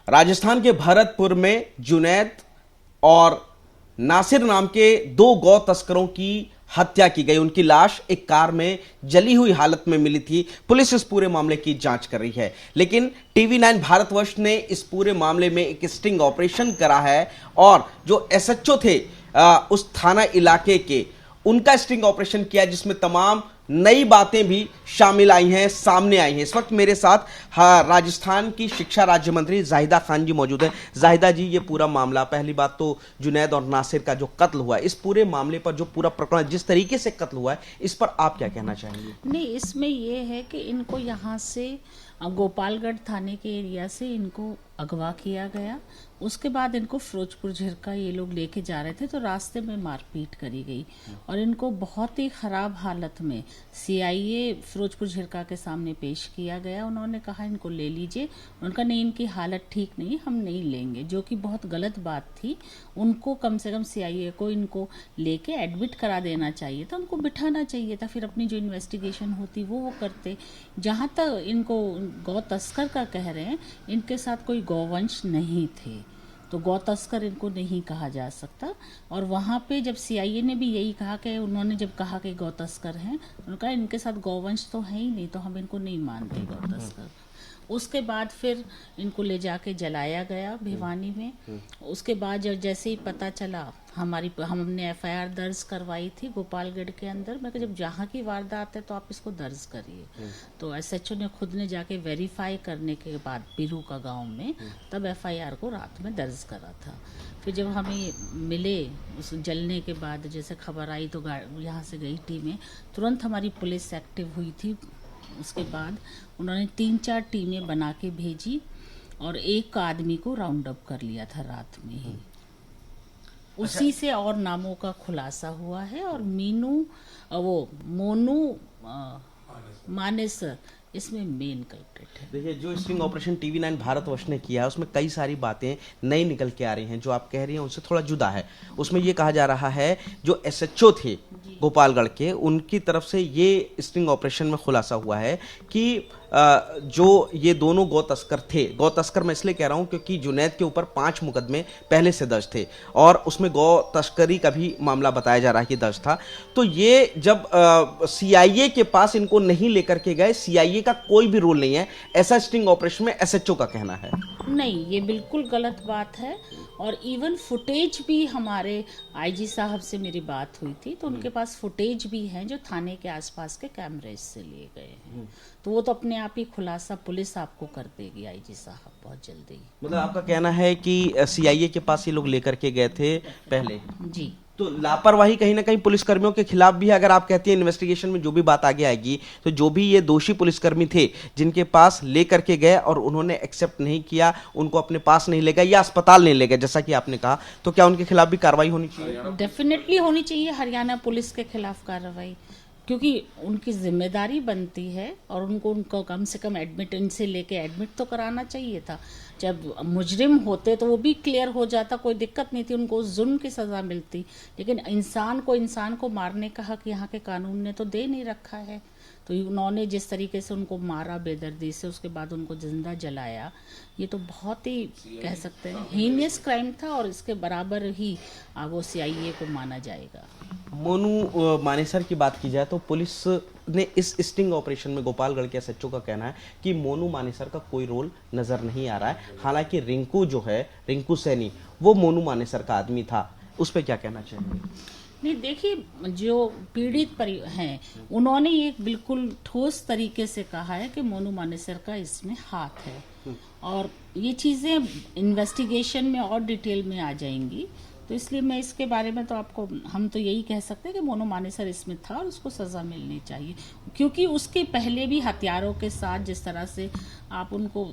राजस्थान के भरतपुर में जुनैद और नासिर नाम के दो गौ तस्करों की हत्या की गई। उनकी लाश एक कार में जली हुई हालत में मिली थी। पुलिस इस पूरे मामले की जांच कर रही है, लेकिन TV9 भारतवर्ष ने इस पूरे मामले में एक स्टिंग ऑपरेशन करा है और जो SHO थे उस थाना इलाके के, उनका स्टिंग ऑपरेशन किया जिसमें तमाम नई बातें भी शामिल आई हैं, सामने आई हैं। इस वक्त मेरे साथ राजस्थान की शिक्षा राज्य मंत्री जाहिदा खान जी मौजूद हैं। जाहिदा जी, ये पूरा मामला, पहली बात तो जुनैद और नासिर का जो कत्ल हुआ है, इस पूरे मामले पर जो पूरा प्रकरण जिस तरीके से कत्ल हुआ है, इस पर आप क्या कहना चाहेंगे? नहीं, इसमें ये है कि इनको यहाँ से गोपालगढ़ थाने के एरिया से इनको अगवा किया गया। उसके बाद इनको फिरोजपुर झिरका ये लोग लेके जा रहे थे, तो रास्ते में मारपीट करी गई और इनको बहुत ही खराब हालत में CIA फिरोजपुर झिरका के सामने पेश किया गया। उन्होंने कहा इनको ले लीजिए, उनका नहीं, इनकी हालत ठीक नहीं, हम नहीं लेंगे, जो कि बहुत गलत बात थी। उनको कम से कम CIA को इनको लेके एडमिट करा देना चाहिए था, उनको बिठाना चाहिए था, फिर अपनी जो इन्वेस्टिगेशन होती वो करते। जहाँ तक इनको गौ तस्कर का कह रहे हैं, इनके साथ कोई गौवंश नहीं थे, तो गौ तस्कर इनको नहीं कहा जा सकता। और वहाँ पे जब CIA ने भी यही कहा कि उन्होंने जब कहा कि गौ तस्कर हैं, उन्होंने कहा इनके साथ गौवंश तो है ही नहीं, तो हम इनको नहीं मानते गौ तस्कर। उसके बाद फिर इनको ले जाके जलाया गया भिवानी में। उसके बाद जैसे ही पता चला, हमने FIR दर्ज करवाई थी गोपालगढ़ के अंदर। मैं जब जहाँ की वारदात है तो आप इसको दर्ज करिए। तो SHO ने खुद ने जाके वेरीफाई करने के बाद पीरू का गांव में तब FIR को रात में दर्ज करा था। फिर जब हमें मिले उस जलने के बाद, जैसे खबर आई तो यहाँ से गई टीमें, तुरंत हमारी पुलिस एक्टिव हुई थी। उसके बाद उन्होंने 3-4 टीमें बना के भेजी और एक आदमी को राउंड अप कर लिया था रात में ही। उसी से और नामों का खुलासा हुआ है। और मोनू मानेस इसमें मेन कल्प्रिट है। देखिए, जो स्टिंग ऑपरेशन TV9 भारतवर्ष ने किया है उसमें कई सारी बातें नई निकल के आ रही हैं। जो आप कह रही हैं उनसे थोड़ा जुदा है। उसमें ये कहा जा रहा है जो SHO थे गोपालगढ़ के, उनकी तरफ से ये स्टिंग ऑपरेशन में खुलासा हुआ है कि जो ये दोनों गौ तस्कर थे, गौ तस्कर मैं इसलिए कह रहा हूं क्योंकि जुनैद के ऊपर 5 मुकदमे पहले से दर्ज थे और उसमें गौ तस्करी का भी मामला बताया जा रहा है कि दर्ज था। तो ये जब CIA के पास इनको नहीं लेकर के गए, CIA का कोई भी रोल नहीं है, ऐसा स्टिंग ऑपरेशन में SHO का कहना है। नहीं, ये बिल्कुल गलत बात है। और इवन फुटेज भी, हमारे IG साहब से मेरी बात हुई थी तो उनके पास फुटेज भी हैं जो थाने के आसपास के कैमरेज से लिए गए हैं। तो वो तो अपने आप ही खुलासा पुलिस आपको कर देगी, IG साहब, बहुत जल्दी। मतलब आपका कहना है कि CIA के पास ये लोग लेकर के गए थे पहले? जी। तो लापरवाही कहीं ना कहीं पुलिसकर्मियों के खिलाफ भी है। अगर आप कहती हैं इन्वेस्टिगेशन में जो भी बात आगे आएगी, तो जो भी ये दोषी पुलिसकर्मी थे जिनके पास लेकर के गए और उन्होंने एक्सेप्ट नहीं किया, उनको अपने पास नहीं ले गए या अस्पताल नहीं ले गए जैसा कि आपने कहा, तो क्या उनके खिलाफ भी कार्रवाई होनी चाहिए? डेफिनेटली होनी चाहिए हरियाणा पुलिस के खिलाफ कार्रवाई, क्योंकि उनकी जिम्मेदारी बनती है और उनको कम से कम एडमिट, इनसे लेके एडमिट तो कराना चाहिए था। जब मुजरिम होते तो वो भी क्लियर हो जाता, कोई दिक्कत नहीं थी, उनको उस जुल्म की सज़ा मिलती। लेकिन इंसान को मारने का हक यहाँ के कानून ने तो दे नहीं रखा है। तो उन्होंने जिस तरीके से उनको मारा बेदर्दी से, उसके बाद उनको जिंदा जलाया, ये तो बहुत ही कह सकते हैं हीनियस क्राइम था और इसके बराबर ही वो CIA को माना जाएगा। मोनू मानेसर की बात की जाए तो पुलिस ने इस स्टिंग ऑपरेशन में, गोपालगढ़ के SHO का कहना है कि मोनू मानेसर का कोई रोल नजर नहीं आ रहा है। हालांकि रिंकू जो है, रिंकू सैनी, वो मोनू मानेसर का आदमी था। उस पर क्या कहना चाहिए? नहीं, देखिए, जो पीड़ित हैं उन्होंने ये बिल्कुल ठोस तरीके से कहा है कि मोनू मानेसर का इसमें हाथ है और ये चीज़ें इन्वेस्टिगेशन में और डिटेल में आ जाएंगी। तो इसलिए मैं इसके बारे में तो आपको, हम तो यही कह सकते हैं कि मोनू मानेसर इसमें था और उसको सज़ा मिलनी चाहिए, क्योंकि उसके पहले भी हथियारों के साथ, जिस तरह से आप उनको,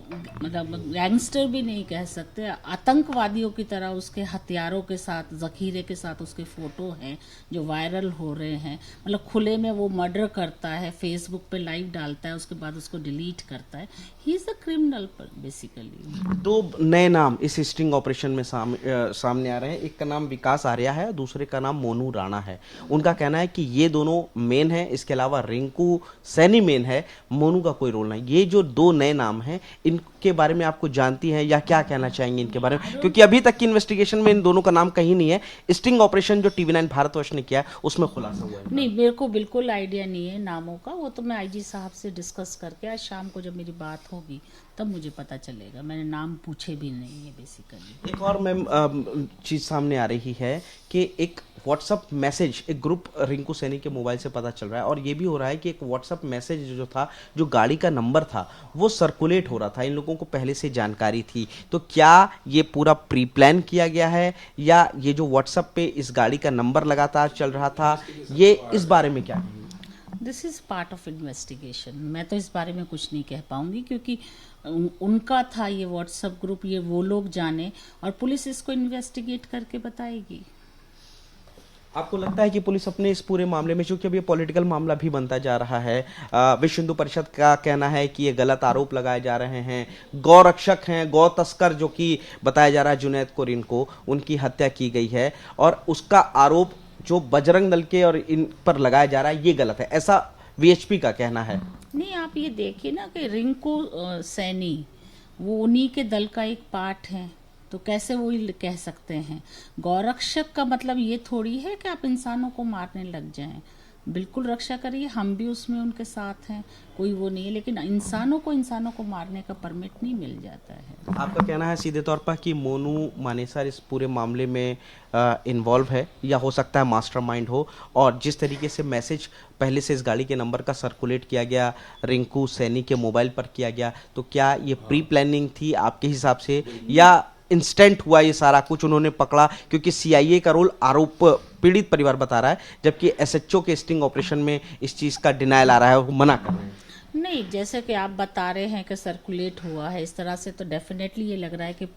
मतलब गैंगस्टर भी नहीं कह सकते, आतंकवादियों की तरह उसके हथियारों के साथ, जखीरे के साथ उसके फ़ोटो हैं जो वायरल हो रहे हैं। मतलब खुले में वो मर्डर करता है, फेसबुक पे लाइव डालता है, उसके बाद उसको डिलीट करता है। He is a criminal basically. 2 नए नाम इस स्टिंग ऑपरेशन में सामने आ रहे हैं। एक का नाम विकास आर्या है, दूसरे का नाम मोनू राणा है। उनका कहना है कि ये दोनों मेन हैं, इसके अलावा रिंकू सैनी मेन है, मोनू का कोई रोल नहीं। ये जो दो नए नाम हैं, इनके बारे में आपको जानती हैं या क्या कहना चाहेंगे इनके बारे में, क्योंकि अभी तक की इन्वेस्टिगेशन में इन दोनों का नाम कहीं नहीं है। स्टिंग ऑपरेशन जो TV9 भारतवर्ष ने किया है उसमें खुलासा हुआ है। नहीं, मेरे को बिल्कुल आइडिया नहीं है नामों का। वो तो मैं आईजी साहब से डिस्कस करके आज शाम को जब मेरी बात होगी तब मुझे पता चलेगा। मैंने नाम पूछे भी नहीं है बेसिकली। एक और मैम चीज सामने आ रही है कि एक व्हाट्सअप मैसेज, एक ग्रुप रिंकू सैनी के मोबाइल से पता चल रहा है, और ये भी हो रहा है कि एक व्हाट्सअप मैसेज जो था, जो गाड़ी का नंबर था, वो सर्कुलेट हो रहा था। इन लोगों को पहले से जानकारी थी। तो क्या ये पूरा प्री प्लान किया गया है, या ये जो व्हाट्सएप पे इस गाड़ी का नंबर लगातार चल रहा था, ये इस बारे में क्या? This is part of investigation. मैं तो इस बारे में कुछ नहीं कह पाऊंगी, क्योंकि उनका था ये व्हाट्सएप ग्रुप, ये वो लोग जाने, और पुलिस इसको इन्वेस्टिगेट करके बताएगी। आपको लगता है कि पुलिस अपने इस पूरे मामले में, चूंकि अब ये पॉलिटिकल मामला भी बनता जा रहा है, विश्व हिंदू परिषद का कहना है कि ये गलत आरोप लगाए जा रहे हैं, गौ रक्षक हैं, गौ तस्कर जो कि बताया जा रहा है जुनैद कौर को, उनकी हत्या की गई है, और उसका आरोप जो बजरंग दल के और इन पर लगाया जा रहा है ये गलत है, ऐसा VHP का कहना है। नहीं, आप ये देखिए ना कि रिंकू सैनी वो उन्हीं के दल का एक पार्ट है, तो कैसे वो कह सकते हैं? गौरक्षक का मतलब ये थोड़ी है कि आप इंसानों को मारने लग जाएं। बिल्कुल रक्षा करिए, हम भी उसमें उनके साथ हैं, कोई वो नहीं है, लेकिन इंसानों को मारने का परमिट नहीं मिल जाता है। आपका कहना है सीधे तौर पर कि मोनू मानेसर इस पूरे मामले में इन्वॉल्व है, या हो सकता है मास्टरमाइंड हो, और जिस तरीके से मैसेज पहले से इस गाड़ी के नंबर का सर्कुलेट किया गया, रिंकू सैनी के मोबाइल पर किया गया, तो क्या ये प्री प्लानिंग थी आपके हिसाब से, या इंस्टेंट हुआ ये सारा कुछ, उन्होंने पकड़ा? क्योंकि CIA का रोल आरोप पीड़ित परिवार बता रहा है, जबकि SHO के स्टिंग ऑपरेशन में इस चीज का डिनायल आ रहा है, वो मना कर रहे हैं। नहीं, जैसे कि आप बता रहे हैं कि सर्कुलेट हुआ है इस तरह से, तो डेफिनेटली ये लग रहा है कि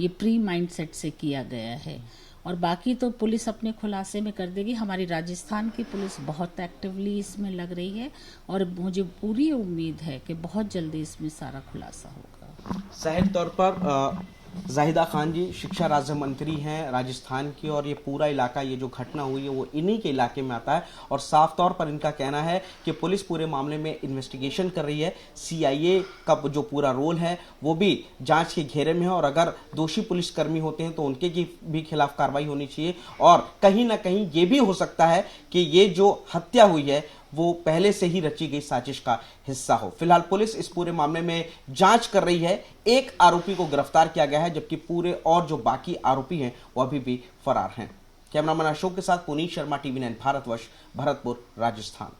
ये प्री माइंडसेट से किया गया है, और बाकी तो पुलिस अपने खुलासे में कर देगी। हमारी राजस्थान की पुलिस बहुत एक्टिवली इसमें लग रही है, और मुझे पूरी उम्मीद है कि बहुत जल्दी इसमें सारा खुलासा होगा। जाहिर तौर पर जाहिदा खान जी शिक्षा राज्य मंत्री हैं राजस्थान की, और ये पूरा इलाका, ये जो घटना हुई है वो इन्हीं के इलाके में आता है, और साफ तौर पर इनका कहना है कि पुलिस पूरे मामले में इन्वेस्टिगेशन कर रही है। CIA का जो पूरा रोल है वो भी जांच के घेरे में है, और अगर दोषी पुलिसकर्मी होते हैं तो उनके की भी खिलाफ कार्रवाई होनी चाहिए, और कहीं ना कहीं ये भी हो सकता है कि ये जो हत्या हुई है वो पहले से ही रची गई साजिश का हिस्सा हो। फिलहाल पुलिस इस पूरे मामले में जांच कर रही है। एक आरोपी को गिरफ्तार किया गया है, जबकि पूरे और जो बाकी आरोपी हैं वो अभी भी फरार हैं। कैमरामैन अशोक के साथ पुनीत शर्मा, TV9 भारतवर्ष, भरतपुर, राजस्थान।